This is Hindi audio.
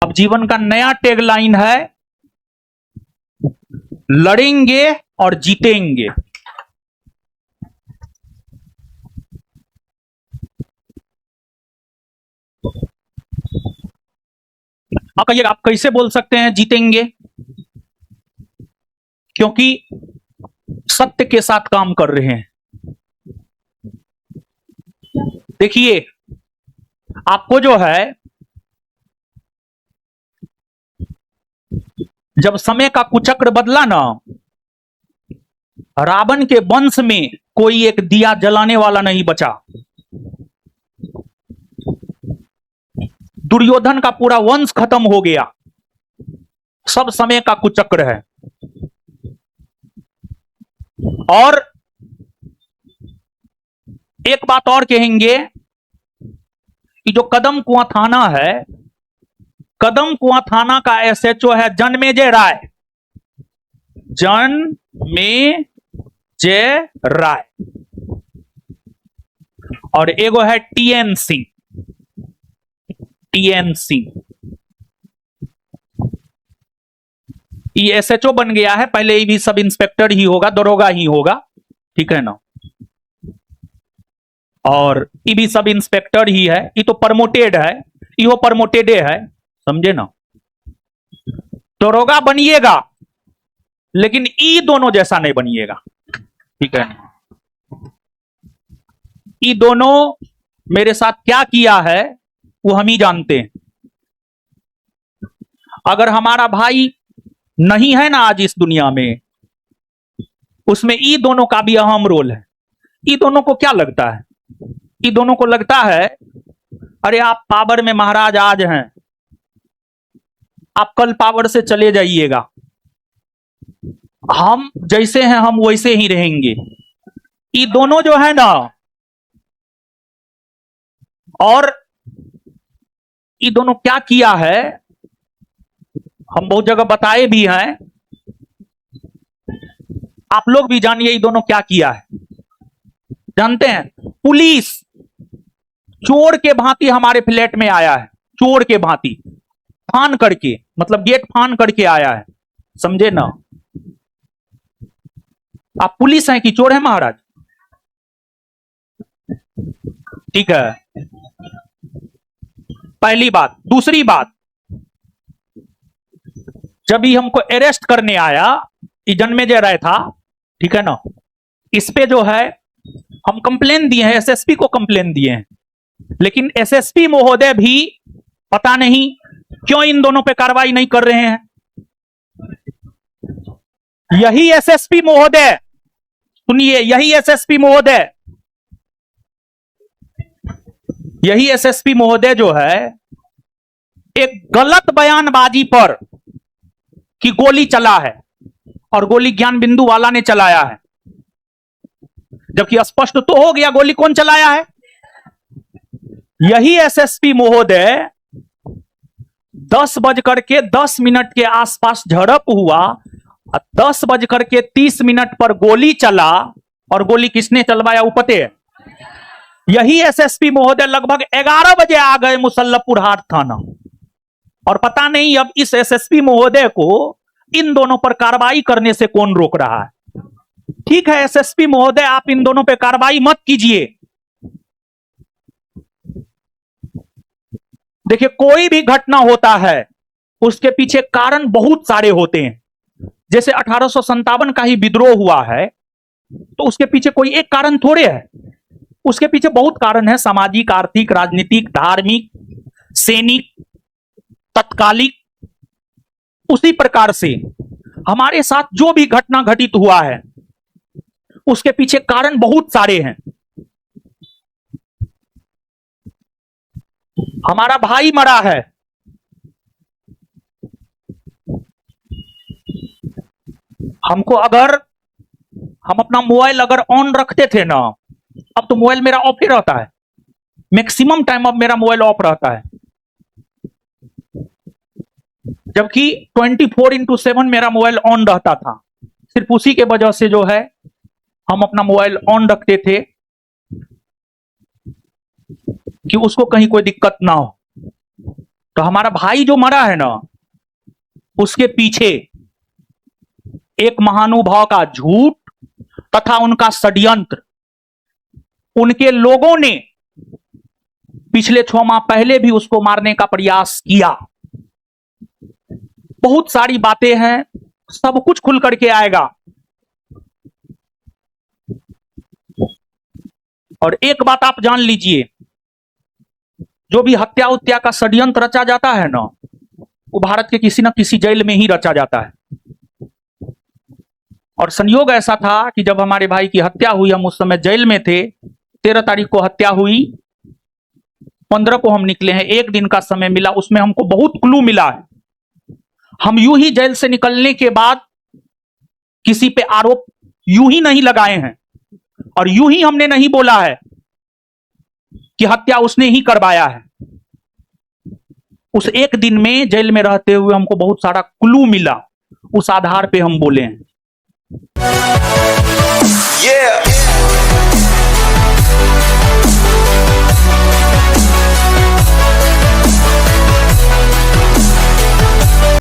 अब जीवन का नया टैगलाइन है, लड़ेंगे और जीतेंगे। आप कहिए, आप कैसे बोल सकते हैं जीतेंगे? क्योंकि सत्य के साथ काम कर रहे हैं। देखिए, आपको जो है, जब समय का कुचक्र बदला ना, रावण के वंश में कोई एक दिया जलाने वाला नहीं बचा। दुर्योधन का पूरा वंश खत्म हो गया। सब समय का कुचक्र है। और एक बात और कहेंगे कि जो कदम कुआं थाना है, कदम कुआं थाना का एसएचओ है जन्मेजय राय। जन्मेजय राय। और एगो है टीएन सिंह। टीएन सिंह ये एसएचओ बन गया है। पहले ये भी सब इंस्पेक्टर ही होगा, दरोगा ही होगा, ठीक है ना। और ये भी सब इंस्पेक्टर ही है। ये तो प्रमोटेड है, यो प्रमोटेड है, समझे ना। दरोगा बनिएगा लेकिन ई दोनों जैसा नहीं बनिएगा, ठीक है। ई दोनों मेरे साथ क्या किया है वो हम ही जानते हैं। अगर हमारा भाई नहीं है ना आज इस दुनिया में, उसमें ई दोनों का भी अहम रोल है। ई दोनों को क्या लगता है? ई दोनों को लगता है, अरे आप पावर में महाराज आज हैं, आप कल पावर से चले जाइएगा, हम जैसे हैं हम वैसे ही रहेंगे। ये दोनों जो है ना, और ये दोनों क्या किया है हम बहुत जगह बताए भी हैं, आप लोग भी जानिए ये दोनों क्या किया है। जानते हैं, पुलिस चोर के भांति हमारे फ्लैट में आया है। चोर के भांति फान करके, मतलब गेट फान करके आया है, समझे ना। आप पुलिस हैं कि चोर है महाराज? ठीक है, पहली बात। दूसरी बात, जब ही हमको अरेस्ट करने आया, ये जन्मेजय राय था, ठीक है ना। इस पे जो है हम कंप्लेन दिए हैं, एसएसपी को कंप्लेन दिए हैं, लेकिन एसएसपी महोदय भी पता नहीं क्यों इन दोनों पे कार्रवाई नहीं कर रहे हैं। यही एसएसपी महोदय, सुनिए, यही एसएसपी महोदय, यही एसएसपी महोदय जो है एक गलत बयानबाजी पर कि गोली चला है और गोली ज्ञान बिंदु वाला ने चलाया है, जबकि स्पष्ट तो हो गया गोली कौन चलाया है। यही एसएसपी महोदय 10:10 के आसपास झड़प हुआ, 10:30 पर गोली चला, और गोली किसने चलवाया वो पते है। यही एसएसपी महोदय लगभग 11 बजे आ गए मुसल्लपुर हाट थाना, और पता नहीं अब इस एसएसपी महोदय को इन दोनों पर कार्रवाई करने से कौन रोक रहा है। ठीक है एसएसपी महोदय, आप इन दोनों पर कार्रवाई मत कीजिए। देखिए, कोई भी घटना होता है उसके पीछे कारण बहुत सारे होते हैं। जैसे 1857 का ही विद्रोह हुआ है, तो उसके पीछे कोई एक कारण थोड़े है, उसके पीछे बहुत कारण है, सामाजिक, आर्थिक, राजनीतिक, धार्मिक, सैनिक, तत्कालिक। उसी प्रकार से हमारे साथ जो भी घटना घटित हुआ है उसके पीछे कारण बहुत सारे हैं। हमारा भाई मरा है, हमको अगर हम अपना मोबाइल अगर ऑन रखते थे ना, अब तो मोबाइल मेरा ऑफ ही रहता है, मैक्सिमम टाइम अब मेरा मोबाइल ऑफ रहता है, जबकि 24/7 मेरा मोबाइल ऑन रहता था। सिर्फ उसी के वजह से जो है हम अपना मोबाइल ऑन रखते थे कि उसको कहीं कोई दिक्कत ना हो। तो हमारा भाई जो मरा है ना, उसके पीछे एक महानुभाव का झूठ तथा उनका षड्यंत्र, उनके लोगों ने पिछले 6 माह पहले भी उसको मारने का प्रयास किया। बहुत सारी बातें हैं, सब कुछ खुल करके आएगा। और एक बात आप जान लीजिए, जो भी हत्या उत्या का षड्यंत्र रचा जाता है ना, वो भारत के किसी न किसी जेल में ही रचा जाता है। और संयोग ऐसा था कि जब हमारे भाई की हत्या हुई, हम उस समय जेल में थे। 13 तारीख को हत्या हुई, 15 को हम निकले हैं। 1 दिन का समय मिला, उसमें हमको बहुत क्लू मिला है। हम यूं ही जेल से निकलने के बाद किसी पे आरोप यूं ही नहीं लगाए हैं, और यूं ही हमने नहीं बोला है कि हत्या उसने ही करवाया है। उस 1 दिन में जेल में रहते हुए हमको बहुत सारा क्लू मिला, उस आधार पे हम बोले हैं।